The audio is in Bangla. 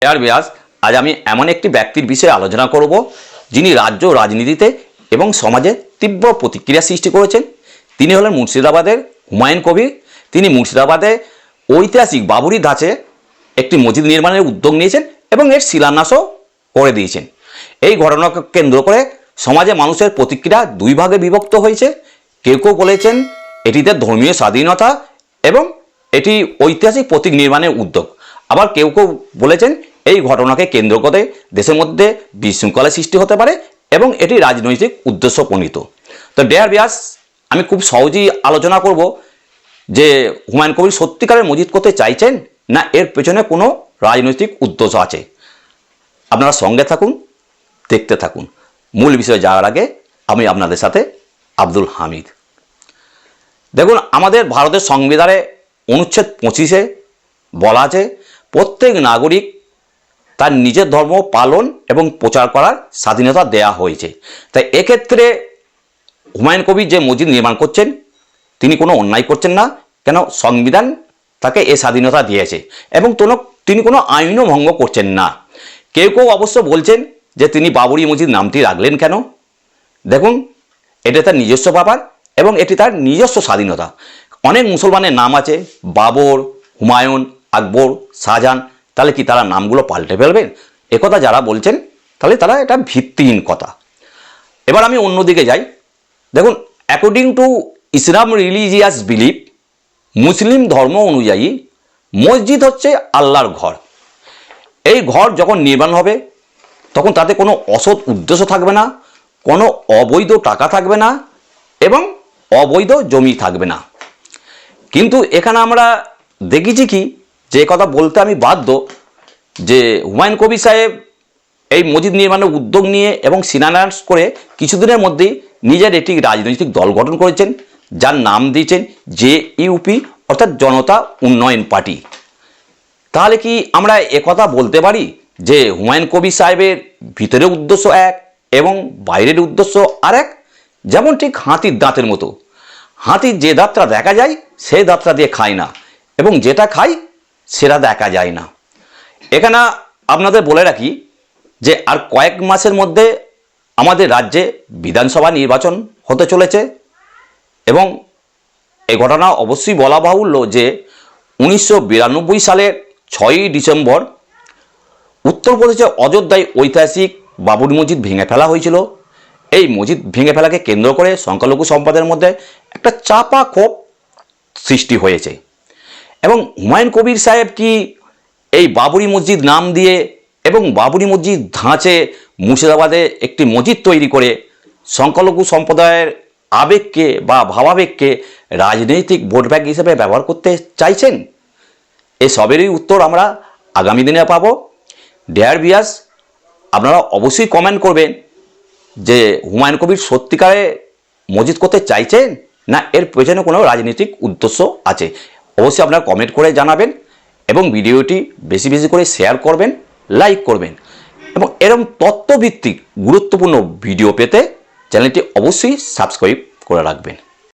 এর ব্যাস আজ আমি এমন একটি ব্যক্তির বিষয়ে আলোচনা করব যিনি রাজ্য রাজনীতিতে এবং সমাজে তীব্র প্রতিক্রিয়া সৃষ্টি করেছেন। তিনি হলেন মুর্শিদাবাদের হুমায়ুন কবির। তিনি মুর্শিদাবাদে ঐতিহাসিক বাবরি ধাঁচে একটি মসজিদ নির্মাণের উদ্যোগ নিয়েছেন এবং এর শিলান্যাসও করে দিয়েছেন। এই ঘটনাকে কেন্দ্র করে সমাজে মানুষের প্রতিক্রিয়া দুই ভাগে বিভক্ত হয়েছে। কেউ কেউ বলেছেন এটিতে ধর্মীয় স্বাধীনতা এবং এটি ঐতিহাসিক প্রতীক নির্মাণের উদ্যোগ। আবার কেউ কেউ বলেছেন এই ঘটনাকে কেন্দ্র করে দেশের মধ্যে বিশৃঙ্খলা সৃষ্টি হতে পারে এবং এটি রাজনৈতিক উদ্দেশ্য প্রণীত। তো ডিয়ার ভিউয়ার্স, আমি খুব সহজেই আলোচনা করব যে হুমায়ুন কবির সত্যিকারের মসজিদ করতে চাইছেন না এর পেছনে কোনো রাজনৈতিক উদ্দেশ্য আছে। আপনারা সঙ্গে থাকুন, দেখতে থাকুন। মূল বিষয়ে যাওয়ার আগে আমি আপনাদের সাথে আব্দুল হামিদ। দেখুন, আমাদের ভারতের সংবিধানে অনুচ্ছেদ 25-এ বলা আছে প্রত্যেক নাগরিক তার নিজের ধর্ম পালন এবং প্রচার করার স্বাধীনতা দেয়া হয়েছে। তাই এক্ষেত্রে হুমায়ুন কবির যে মসজিদ নির্মাণ করছেন তিনি কোনো অন্যায় করছেন না, কেন সংবিধান তাকে এ স্বাধীনতা দিয়েছে এবং তিনি কোনো আইনও ভঙ্গ করছেন না। কেউ কেউ অবশ্য বলছেন যে তিনি বাবরি মসজিদ নামটি রাখলেন কেন। দেখুন, এটা তার নিজস্ব ব্যাপার এবং এটি তার নিজস্ব স্বাধীনতা। অনেক মুসলমানের নাম আছে, বাবর, হুমায়ুন, আকবর, শাহজাহান। তাহলে কি তারা নামগুলো পাল্টে ফেলবেন? একথা যারা বলছেন তাহলে তারা এটা ভিত্তিহীন কথা। এবার আমি অন্যদিকে যাই। দেখুন, according to Islam religious belief, মুসলিম ধর্ম অনুযায়ী মসজিদ হচ্ছে আল্লাহর ঘর। এই ঘর যখন নির্মাণ হবে তখন তাতে কোনো অসৎ উদ্দেশ্য থাকবে না, কোনো অবৈধ টাকা থাকবে না এবং অবৈধ জমি থাকবে না। কিন্তু এখানে আমরা দেখেছি কি, যে কথা বলতে আমি বাধ্য, যে হুমায়ুন কবির সাহেব এই মসজিদ নির্মাণের উদ্যোগ নিয়ে এবং শিলান্যাস করে কিছুদিনের মধ্যেই নিজের একটি রাজনৈতিক দল গঠন করেছেন, যার নাম দিয়েছেন JUP, অর্থাৎ জনতা উন্নয়ন পার্টি। তাহলে কি আমরা একথা বলতে পারি যে হুমায়ুন কবির সাহেবের ভিতরের উদ্দেশ্য এক এবং বাইরের উদ্দেশ্য আর এক? যেমন ঠিক হাতির দাঁতের মতো, হাতির যে দাঁতটা দেখা যায় সেই দাঁতটা দিয়ে খায় না এবং যেটা খায় সেটা দেখা যায় না। এখানে আপনাদের বলে রাখি যে আর কয়েক মাসের মধ্যে আমাদের রাজ্যে বিধানসভা নির্বাচন হতে চলেছে এবং এই ঘটনা অবশ্যই বলা বাহুল্য যে 1992 সালের 6ই ডিসেম্বর উত্তরপ্রদেশের অযোধ্যায় ঐতিহাসিক বাবরি মসজিদ ভেঙে ফেলা হয়েছিল। এই মসজিদ ভেঙে ফেলাকে কেন্দ্র করে সংখ্যালঘু সম্প্রদায়ের মধ্যে একটা চাপা ক্ষোভ সৃষ্টি হয়েছে এবং হুমায়ুন কবির সাহেব কি এই বাবরি মসজিদ নাম দিয়ে এবং বাবরি মসজিদ ধাঁচে মুর্শিদাবাদে একটি মসজিদ তৈরি করে সংখ্যালঘু সম্প্রদায়ের আবেগকে বা ভাবাবেগকে রাজনৈতিক ভোট ব্যাংক হিসেবে ব্যবহার করতে চাইছেন? এসবেরই উত্তর আমরা আগামী দিনে পাব। ডিয়ার ভিউয়ার্স, আপনারা অবশ্যই কমেন্ট করবেন যে হুমায়ুন কবির সত্যিকারে মসজিদ করতে চাইছেন না এর পেছনে কোনো রাজনৈতিক উদ্দেশ্য আছে। অবশ্যই আপনারা কমেন্ট করে জানাবেন এবং ভিডিওটি বেশি বেশি করে শেয়ার করবেন, লাইক করবেন এবং এরকম তথ্যভিত্তিক গুরুত্বপূর্ণ ভিডিও পেতে চ্যানেলটি অবশ্যই সাবস্ক্রাইব করে রাখবেন।